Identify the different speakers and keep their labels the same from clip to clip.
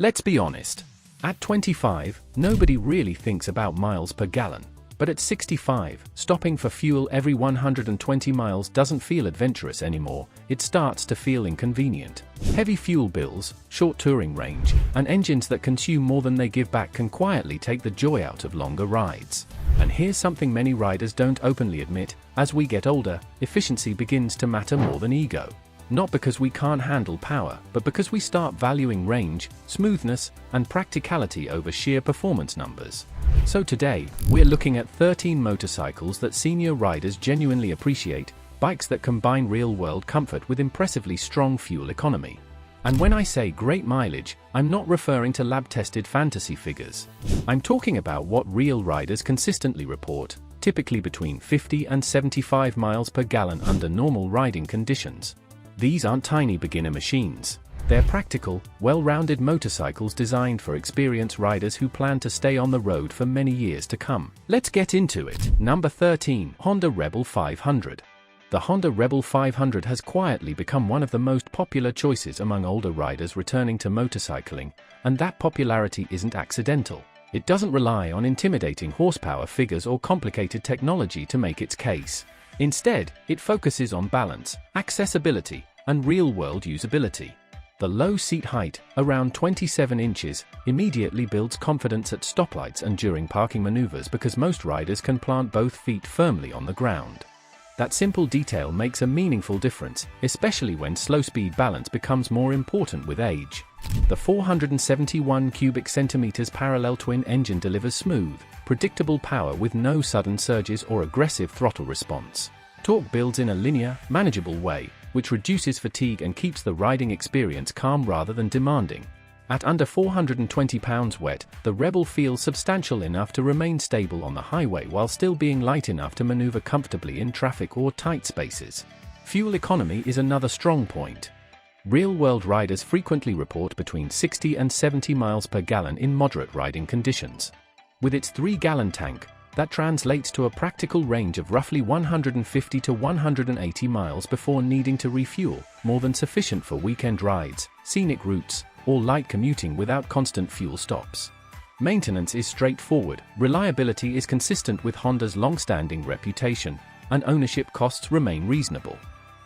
Speaker 1: Let's be honest. At 25, nobody really thinks about miles per gallon. But at 65, stopping for fuel every 120 miles doesn't feel adventurous anymore, it starts to feel inconvenient. Heavy fuel bills, short touring range, and engines that consume more than they give back can quietly take the joy out of longer rides. And here's something many riders don't openly admit: as we get older, efficiency begins to matter more than ego. Not because we can't handle power, but because we start valuing range, smoothness, and practicality over sheer performance numbers. So today, we're looking at 13 motorcycles that senior riders genuinely appreciate, bikes that combine real-world comfort with impressively strong fuel economy. And when I say great mileage, I'm not referring to lab-tested fantasy figures. I'm talking about what real riders consistently report, typically between 50 and 75 miles per gallon under normal riding conditions. These aren't tiny beginner machines. They're practical, well-rounded motorcycles designed for experienced riders who plan to stay on the road for many years to come. Let's get into it. Number 13. Honda Rebel 500. The Honda Rebel 500 has quietly become one of the most popular choices among older riders returning to motorcycling, and that popularity isn't accidental. It doesn't rely on intimidating horsepower figures or complicated technology to make its case. Instead, it focuses on balance, accessibility, and real-world usability. The low seat height, around 27 inches, immediately builds confidence at stoplights and during parking maneuvers because most riders can plant both feet firmly on the ground. That simple detail makes a meaningful difference, especially when slow-speed balance becomes more important with age. The 471 cubic centimeters parallel twin engine delivers smooth, predictable power with no sudden surges or aggressive throttle response. Torque builds in a linear, manageable way, which reduces fatigue and keeps the riding experience calm rather than demanding. At under 420 pounds wet, the Rebel feels substantial enough to remain stable on the highway while still being light enough to maneuver comfortably in traffic or tight spaces. Fuel economy is another strong point. Real-world riders frequently report between 60 and 70 miles per gallon in moderate riding conditions. With its 3-gallon tank, that translates to a practical range of roughly 150 to 180 miles before needing to refuel, more than sufficient for weekend rides, scenic routes, or light commuting without constant fuel stops. Maintenance is straightforward, reliability is consistent with Honda's long-standing reputation, and ownership costs remain reasonable.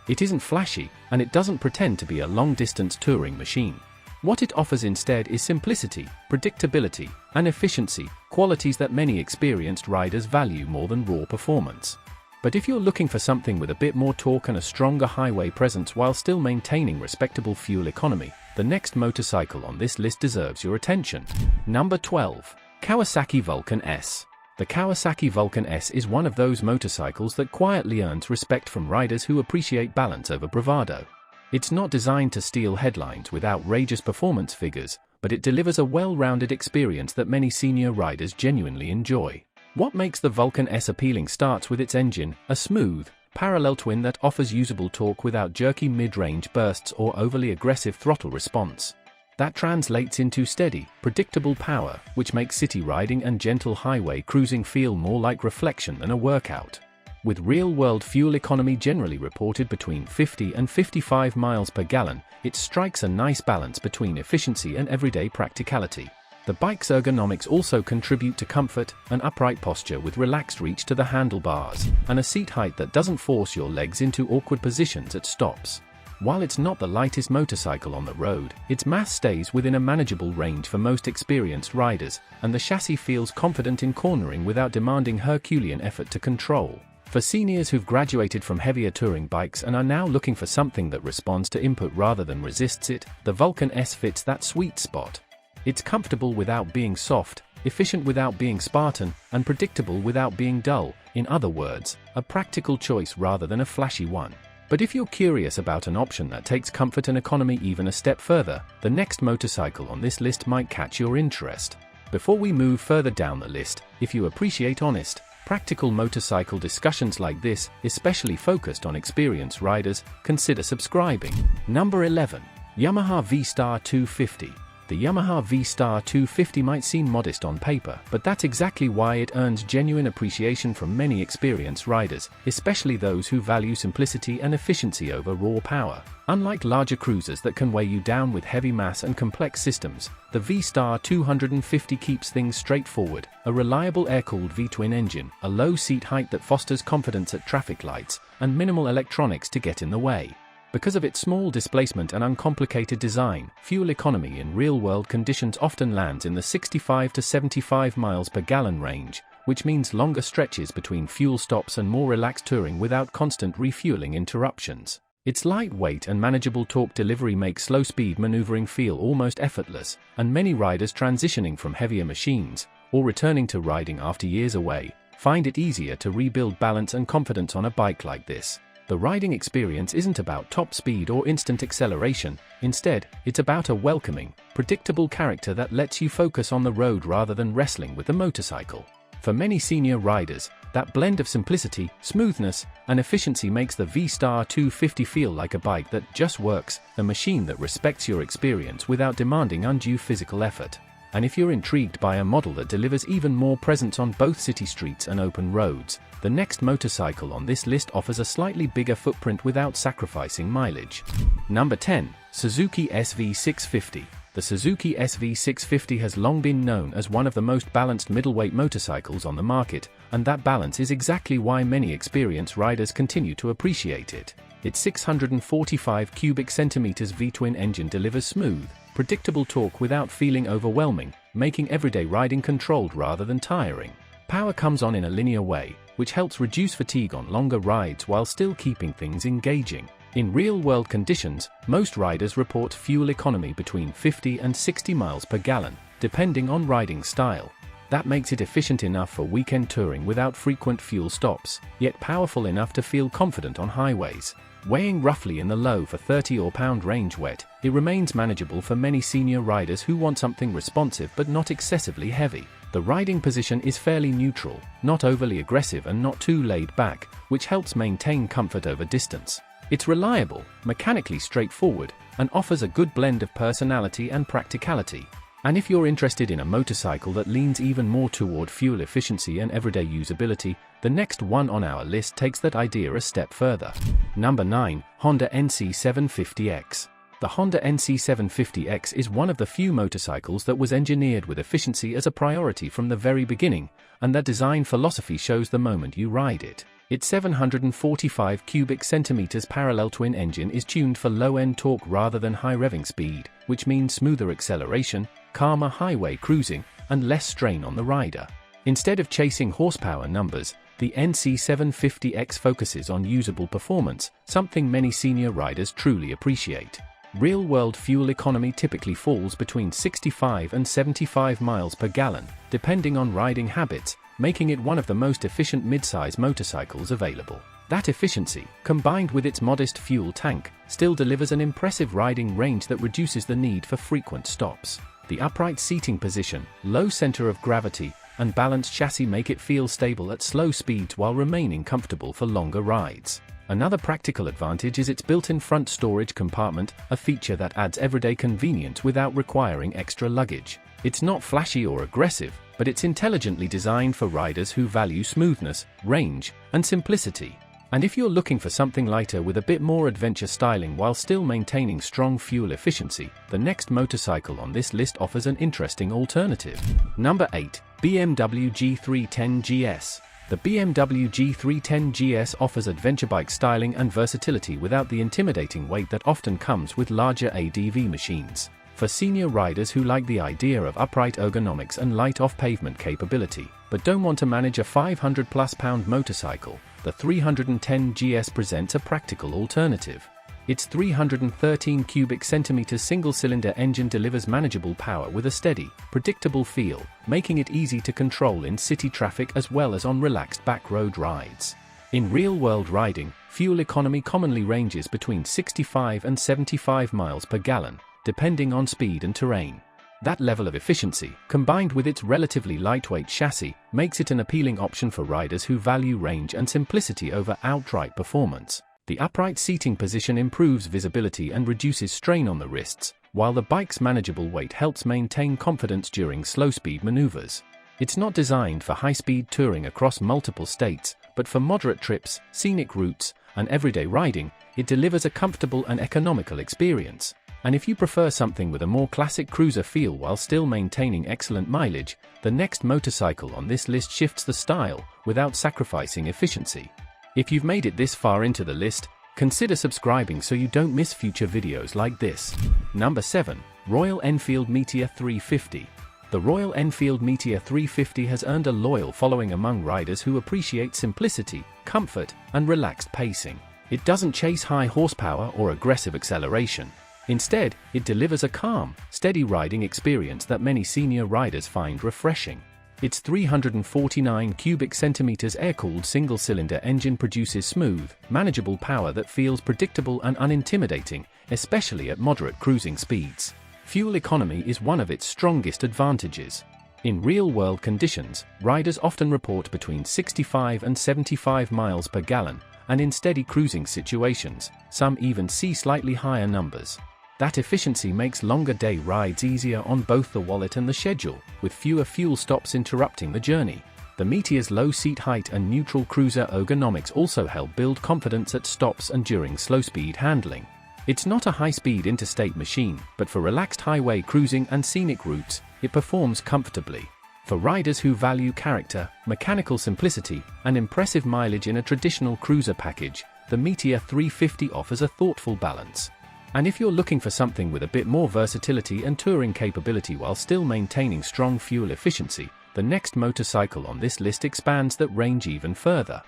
Speaker 1: It isn't flashy, and it doesn't pretend to be a long-distance touring machine. What it offers instead is simplicity, predictability, and efficiency, qualities that many experienced riders value more than raw performance. But if you're looking for something with a bit more torque and a stronger highway presence while still maintaining respectable fuel economy, the next motorcycle on this list deserves your attention. Number 12. Kawasaki Vulcan S. The Kawasaki Vulcan S is one of those motorcycles that quietly earns respect from riders who appreciate balance over bravado. It's not designed to steal headlines with outrageous performance figures, but it delivers a well-rounded experience that many senior riders genuinely enjoy. What makes the Vulcan S appealing starts with its engine, a smooth, parallel twin that offers usable torque without jerky mid-range bursts or overly aggressive throttle response. That translates into steady, predictable power, which makes city riding and gentle highway cruising feel more like reflection than a workout. With real-world fuel economy generally reported between 50 and 55 miles per gallon, it strikes a nice balance between efficiency and everyday practicality. The bike's ergonomics also contribute to comfort, an upright posture with relaxed reach to the handlebars, and a seat height that doesn't force your legs into awkward positions at stops. While it's not the lightest motorcycle on the road, its mass stays within a manageable range for most experienced riders, and the chassis feels confident in cornering without demanding Herculean effort to control. For seniors who've graduated from heavier touring bikes and are now looking for something that responds to input rather than resists it, the Vulcan S fits that sweet spot. It's comfortable without being soft, efficient without being Spartan, and predictable without being dull. In other words, a practical choice rather than a flashy one. But if you're curious about an option that takes comfort and economy even a step further, the next motorcycle on this list might catch your interest. Before we move further down the list, if you appreciate honest, practical motorcycle discussions like this, especially focused on experienced riders, consider subscribing. Number 11. Yamaha V Star 250. The Yamaha V Star 250 might seem modest on paper, but that's exactly why it earns genuine appreciation from many experienced riders, especially those who value simplicity and efficiency over raw power. Unlike larger cruisers that can weigh you down with heavy mass and complex systems, the V Star 250 keeps things straightforward: a reliable air-cooled V-twin engine, a low seat height that fosters confidence at traffic lights, and minimal electronics to get in the way. Because of its small displacement and uncomplicated design, fuel economy in real-world conditions often lands in the 65 to 75 miles per gallon range, which means longer stretches between fuel stops and more relaxed touring without constant refueling interruptions. Its lightweight and manageable torque delivery makes slow-speed maneuvering feel almost effortless, and many riders transitioning from heavier machines, or returning to riding after years away, find it easier to rebuild balance and confidence on a bike like this. The riding experience isn't about top speed or instant acceleration. Instead, it's about a welcoming, predictable character that lets you focus on the road rather than wrestling with the motorcycle. For many senior riders, that blend of simplicity, smoothness, and efficiency makes the V Star 250 feel like a bike that just works, a machine that respects your experience without demanding undue physical effort. And if you're intrigued by a model that delivers even more presence on both city streets and open roads, the next motorcycle on this list offers a slightly bigger footprint without sacrificing mileage. Number 10. Suzuki SV650. The Suzuki SV650 has long been known as one of the most balanced middleweight motorcycles on the market, and that balance is exactly why many experienced riders continue to appreciate it. Its 645 cubic centimeters V-twin engine delivers smooth, predictable torque without feeling overwhelming, making everyday riding controlled rather than tiring. Power comes on in a linear way, which helps reduce fatigue on longer rides while still keeping things engaging. In real-world conditions, most riders report fuel economy between 50 and 60 miles per gallon, depending on riding style. That makes it efficient enough for weekend touring without frequent fuel stops, yet powerful enough to feel confident on highways. Weighing roughly in the low for 30 or pound range wet, it remains manageable for many senior riders who want something responsive but not excessively heavy. The riding position is fairly neutral, not overly aggressive and not too laid back, which helps maintain comfort over distance. It's reliable, mechanically straightforward, and offers a good blend of personality and practicality. And if you're interested in a motorcycle that leans even more toward fuel efficiency and everyday usability, the next one on our list takes that idea a step further. Number 9. Honda NC750X. The Honda NC750X is one of the few motorcycles that was engineered with efficiency as a priority from the very beginning, and that design philosophy shows the moment you ride it. Its 745 cubic centimeters parallel twin engine is tuned for low-end torque rather than high revving speed, which means smoother acceleration, calmer highway cruising, and less strain on the rider. Instead of chasing horsepower numbers, the NC750X focuses on usable performance, something many senior riders truly appreciate. Real-world fuel economy typically falls between 65 and 75 miles per gallon, depending on riding habits, making it one of the most efficient mid-size motorcycles available. That efficiency, combined with its modest fuel tank, still delivers an impressive riding range that reduces the need for frequent stops. The upright seating position, low center of gravity, and balanced chassis make it feel stable at slow speeds while remaining comfortable for longer rides. Another practical advantage is its built-in front storage compartment, a feature that adds everyday convenience without requiring extra luggage. It's not flashy or aggressive, but it's intelligently designed for riders who value smoothness, range, and simplicity. And if you're looking for something lighter with a bit more adventure styling while still maintaining strong fuel efficiency, the next motorcycle on this list offers an interesting alternative. Number 8. BMW G310 GS. The BMW G310 GS offers adventure bike styling and versatility without the intimidating weight that often comes with larger ADV machines. For senior riders who like the idea of upright ergonomics and light off-pavement capability, but don't want to manage a 500+ pound motorcycle, the 310 GS presents a practical alternative. Its 313 cubic centimeters single-cylinder engine delivers manageable power with a steady, predictable feel, making it easy to control in city traffic as well as on relaxed backroad rides. In real-world riding, fuel economy commonly ranges between 65 and 75 miles per gallon, depending on speed and terrain. That level of efficiency, combined with its relatively lightweight chassis, makes it an appealing option for riders who value range and simplicity over outright performance. The upright seating position improves visibility and reduces strain on the wrists, while the bike's manageable weight helps maintain confidence during slow-speed maneuvers. It's not designed for high-speed touring across multiple states, but for moderate trips, scenic routes, and everyday riding, it delivers a comfortable and economical experience. And if you prefer something with a more classic cruiser feel while still maintaining excellent mileage, the next motorcycle on this list shifts the style without sacrificing efficiency. If you've made it this far into the list, consider subscribing so you don't miss future videos like this. Number 7. Royal Enfield Meteor 350. The Royal Enfield Meteor 350 has earned a loyal following among riders who appreciate simplicity, comfort, and relaxed pacing. It doesn't chase high horsepower or aggressive acceleration. Instead, it delivers a calm, steady riding experience that many senior riders find refreshing. Its 349 cubic centimeters air-cooled single-cylinder engine produces smooth, manageable power that feels predictable and unintimidating, especially at moderate cruising speeds. Fuel economy is one of its strongest advantages. In real-world conditions, riders often report between 65 and 75 miles per gallon, and in steady cruising situations, some even see slightly higher numbers. That efficiency makes longer day rides easier on both the wallet and the schedule, with fewer fuel stops interrupting the journey. The Meteor's low seat height and neutral cruiser ergonomics also help build confidence at stops and during slow-speed handling. It's not a high-speed interstate machine, but for relaxed highway cruising and scenic routes, it performs comfortably. For riders who value character, mechanical simplicity, and impressive mileage in a traditional cruiser package, the Meteor 350 offers a thoughtful balance. And if you're looking for something with a bit more versatility and touring capability while still maintaining strong fuel efficiency, the next motorcycle on this list expands that range even further.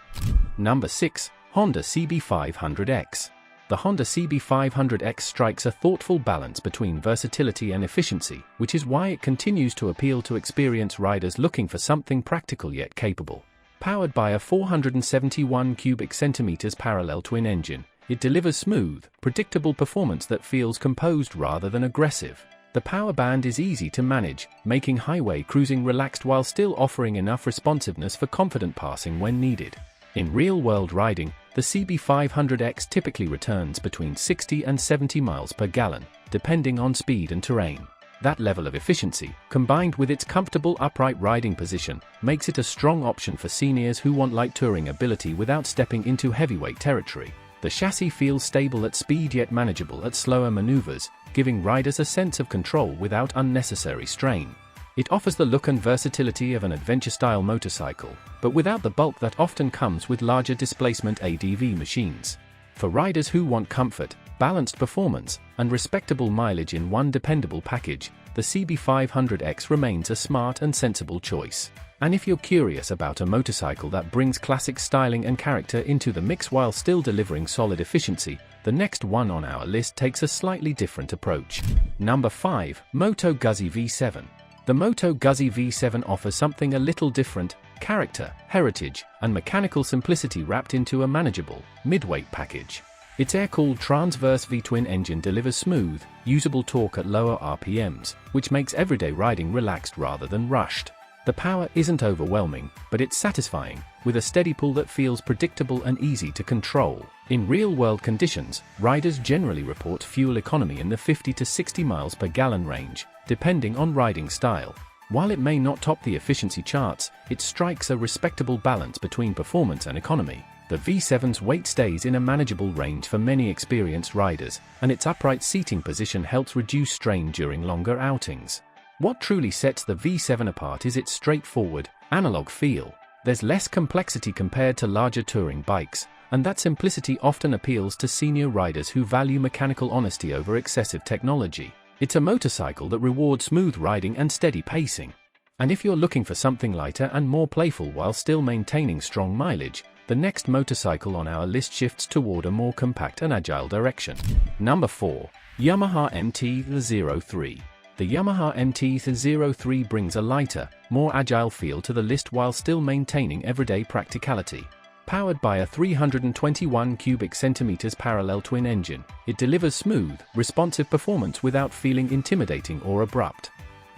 Speaker 1: Number 6. Honda CB500X. The Honda CB500X strikes a thoughtful balance between versatility and efficiency, which is why it continues to appeal to experienced riders looking for something practical yet capable. Powered by a 471 cubic centimeters parallel twin engine, it delivers smooth, predictable performance that feels composed rather than aggressive. The power band is easy to manage, making highway cruising relaxed while still offering enough responsiveness for confident passing when needed. In real-world riding, the CB500X typically returns between 60 and 70 miles per gallon, depending on speed and terrain. That level of efficiency, combined with its comfortable upright riding position, makes it a strong option for seniors who want light touring ability without stepping into heavyweight territory. The chassis feels stable at speed yet manageable at slower maneuvers, giving riders a sense of control without unnecessary strain. It offers the look and versatility of an adventure-style motorcycle, but without the bulk that often comes with larger displacement ADV machines. For riders who want comfort, balanced performance, and respectable mileage in one dependable package, the CB500X remains a smart and sensible choice. And if you're curious about a motorcycle that brings classic styling and character into the mix while still delivering solid efficiency, the next one on our list takes a slightly different approach. Number 5. Moto Guzzi V7. The Moto Guzzi V7 offers something a little different: character, heritage, and mechanical simplicity wrapped into a manageable, midweight package. Its air-cooled transverse V-twin engine delivers smooth, usable torque at lower RPMs, which makes everyday riding relaxed rather than rushed. The power isn't overwhelming, but it's satisfying, with a steady pull that feels predictable and easy to control. In real-world conditions, riders generally report fuel economy in the 50 to 60 miles per gallon range, depending on riding style. While it may not top the efficiency charts, it strikes a respectable balance between performance and economy. The V7's weight stays in a manageable range for many experienced riders, and its upright seating position helps reduce strain during longer outings. What truly sets the V7 apart is its straightforward, analog feel. There's less complexity compared to larger touring bikes, and that simplicity often appeals to senior riders who value mechanical honesty over excessive technology. It's a motorcycle that rewards smooth riding and steady pacing. And if you're looking for something lighter and more playful while still maintaining strong mileage, the next motorcycle on our list shifts toward a more compact and agile direction. Number 4. Yamaha MT-03. The Yamaha MT-03 brings a lighter, more agile feel to the list while still maintaining everyday practicality. Powered by a 321 cubic centimeters parallel twin engine, it delivers smooth, responsive performance without feeling intimidating or abrupt.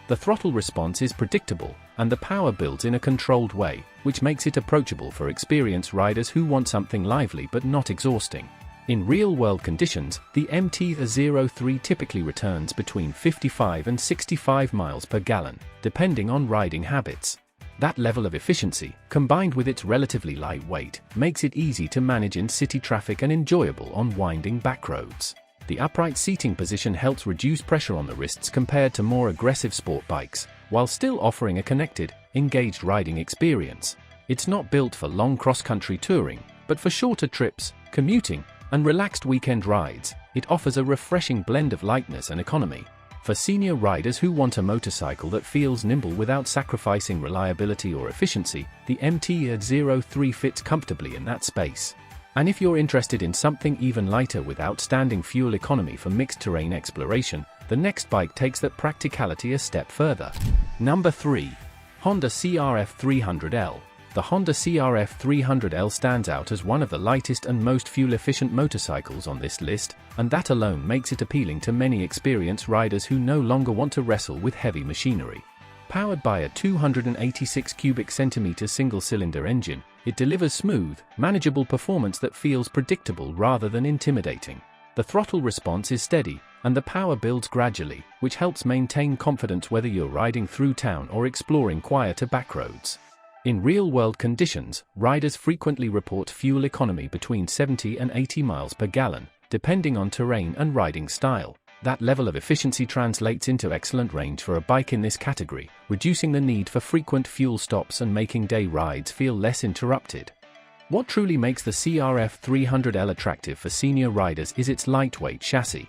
Speaker 1: The throttle response is predictable, and the power builds in a controlled way, which makes it approachable for experienced riders who want something lively but not exhausting. In real-world conditions, the MT-03 typically returns between 55 and 65 miles per gallon, depending on riding habits. That level of efficiency, combined with its relatively light weight, makes it easy to manage in city traffic and enjoyable on winding back roads. The upright seating position helps reduce pressure on the wrists compared to more aggressive sport bikes, while still offering a connected, engaged riding experience. It's not built for long cross-country touring, but for shorter trips, commuting, and relaxed weekend rides. It offers a refreshing blend of lightness and economy. For senior riders who want a motorcycle that feels nimble without sacrificing reliability or efficiency, the MT-03 fits comfortably in that space. And if you're interested in something even lighter with outstanding fuel economy for mixed terrain exploration, the next bike takes that practicality a step further. Number 3. Honda CRF 300L. The Honda CRF 300L stands out as one of the lightest and most fuel-efficient motorcycles on this list, and that alone makes it appealing to many experienced riders who no longer want to wrestle with heavy machinery. Powered by a 286 cubic centimeter single-cylinder engine, it delivers smooth, manageable performance that feels predictable rather than intimidating. The throttle response is steady, and the power builds gradually, which helps maintain confidence whether you're riding through town or exploring quieter backroads. In real-world conditions, riders frequently report fuel economy between 70 and 80 miles per gallon, depending on terrain and riding style. That level of efficiency translates into excellent range for a bike in this category, reducing the need for frequent fuel stops and making day rides feel less interrupted. What truly makes the CRF 300L attractive for senior riders is its lightweight chassis.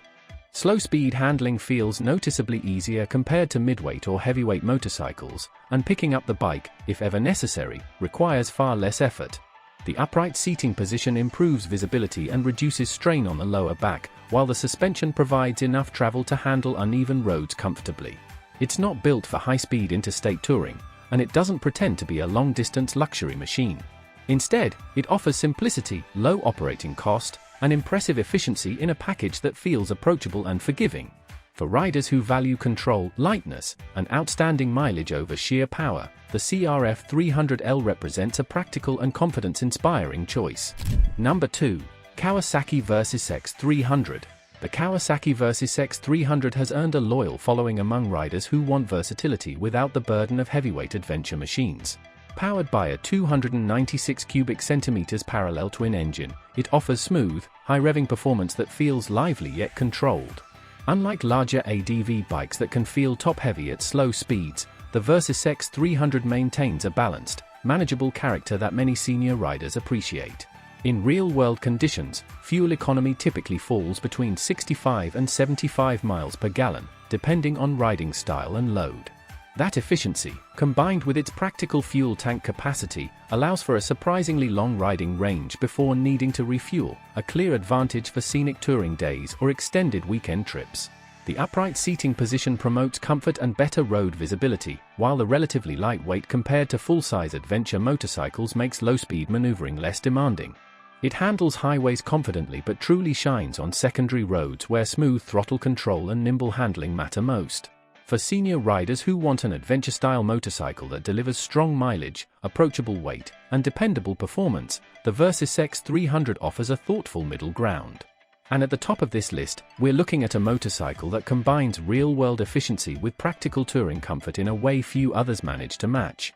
Speaker 1: Slow-speed handling feels noticeably easier compared to midweight or heavyweight motorcycles, and picking up the bike, if ever necessary, requires far less effort. The upright seating position improves visibility and reduces strain on the lower back, while the suspension provides enough travel to handle uneven roads comfortably. It's not built for high-speed interstate touring, and it doesn't pretend to be a long-distance luxury machine. Instead, it offers simplicity, low operating cost, and impressive efficiency in a package that feels approachable and forgiving. For riders who value control, lightness, and outstanding mileage over sheer power, the CRF 300L represents a practical and confidence-inspiring choice. Number 2. Kawasaki Versys-X 300. The Kawasaki Versys-X 300 has earned a loyal following among riders who want versatility without the burden of heavyweight adventure machines. Powered by a 296 cubic centimeters parallel twin engine, it offers smooth, high-revving performance that feels lively yet controlled. Unlike larger ADV bikes that can feel top-heavy at slow speeds, the Versys-X 300 maintains a balanced, manageable character that many senior riders appreciate. In real-world conditions, fuel economy typically falls between 65 and 75 miles per gallon, depending on riding style and load. That efficiency, combined with its practical fuel tank capacity, allows for a surprisingly long riding range before needing to refuel, a clear advantage for scenic touring days or extended weekend trips. The upright seating position promotes comfort and better road visibility, while the relatively light weight compared to full-size adventure motorcycles makes low-speed maneuvering less demanding. It handles highways confidently but truly shines on secondary roads where smooth throttle control and nimble handling matter most. For senior riders who want an adventure-style motorcycle that delivers strong mileage, approachable weight, and dependable performance, the Versys-X 300 offers a thoughtful middle ground. And at the top of this list, we're looking at a motorcycle that combines real-world efficiency with practical touring comfort in a way few others manage to match.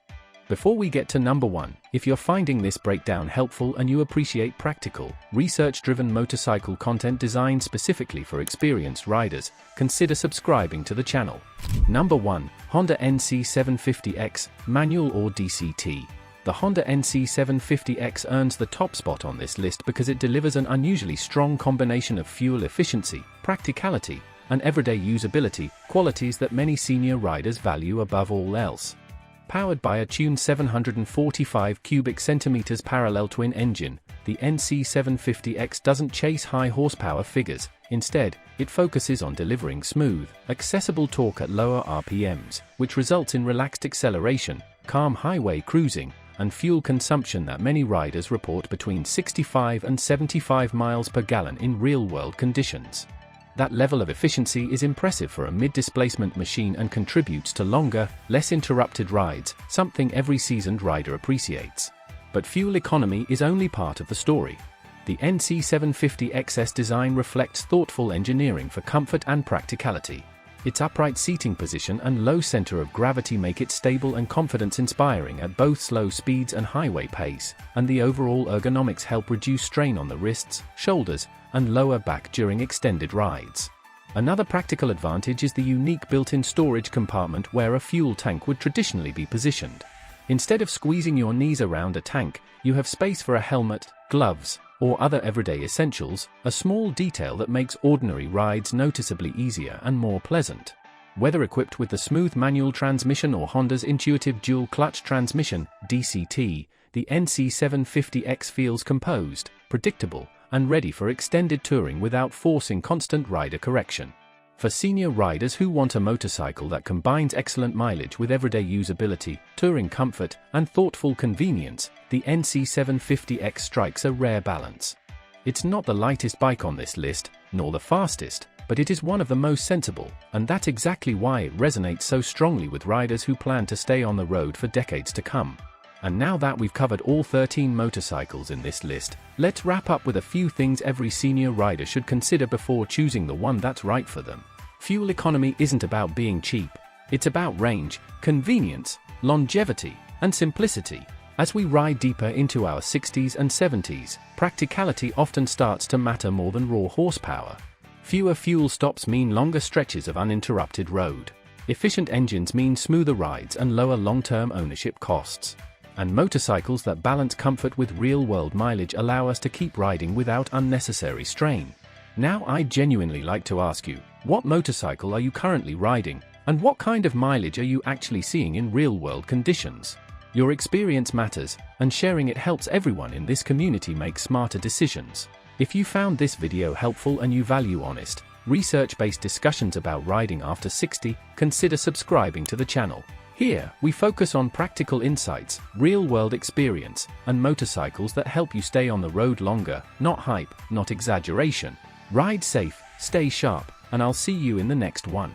Speaker 1: Before we get to number 1, if you're finding this breakdown helpful and you appreciate practical, research-driven motorcycle content designed specifically for experienced riders, consider subscribing to the channel. Number 1. Honda NC750X, Manual or DCT. The Honda NC750X earns the top spot on this list because it delivers an unusually strong combination of fuel efficiency, practicality, and everyday usability, qualities that many senior riders value above all else. Powered by a tuned 745 cubic centimeters parallel twin engine, the NC750X doesn't chase high horsepower figures. Instead, it focuses on delivering smooth, accessible torque at lower RPMs, which results in relaxed acceleration, calm highway cruising, and fuel consumption that many riders report between 65 and 75 miles per gallon in real-world conditions. That level of efficiency is impressive for a mid-displacement machine and contributes to longer, less interrupted rides, something every seasoned rider appreciates. But fuel economy is only part of the story. The NC750XS design reflects thoughtful engineering for comfort and practicality. Its upright seating position and low center of gravity make it stable and confidence-inspiring at both slow speeds and highway pace, and the overall ergonomics help reduce strain on the wrists, shoulders, and lower back during extended rides. Another practical advantage is the unique built-in storage compartment where a fuel tank would traditionally be positioned. Instead of squeezing your knees around a tank, you have space for a helmet, gloves, or other everyday essentials, a small detail that makes ordinary rides noticeably easier and more pleasant. Whether equipped with the smooth manual transmission or Honda's intuitive dual-clutch transmission, DCT, the NC750X feels composed, predictable, and ready for extended touring without forcing constant rider correction. For senior riders who want a motorcycle that combines excellent mileage with everyday usability, touring comfort, and thoughtful convenience, the NC750X strikes a rare balance. It's not the lightest bike on this list, nor the fastest, but it is one of the most sensible, and that's exactly why it resonates so strongly with riders who plan to stay on the road for decades to come. And now that we've covered all 13 motorcycles in this list, let's wrap up with a few things every senior rider should consider before choosing the one that's right for them. Fuel economy isn't about being cheap. It's about range, convenience, longevity, and simplicity. As we ride deeper into our 60s and 70s, practicality often starts to matter more than raw horsepower. Fewer fuel stops mean longer stretches of uninterrupted road. Efficient engines mean smoother rides and lower long-term ownership costs. And motorcycles that balance comfort with real-world mileage allow us to keep riding without unnecessary strain. Now I'd genuinely like to ask you, what motorcycle are you currently riding, and what kind of mileage are you actually seeing in real-world conditions? Your experience matters, and sharing it helps everyone in this community make smarter decisions. If you found this video helpful and you value honest, research-based discussions about riding after 60, consider subscribing to the channel. Here, we focus on practical insights, real-world experience, and motorcycles that help you stay on the road longer, not hype, not exaggeration. Ride safe, stay sharp, and I'll see you in the next one.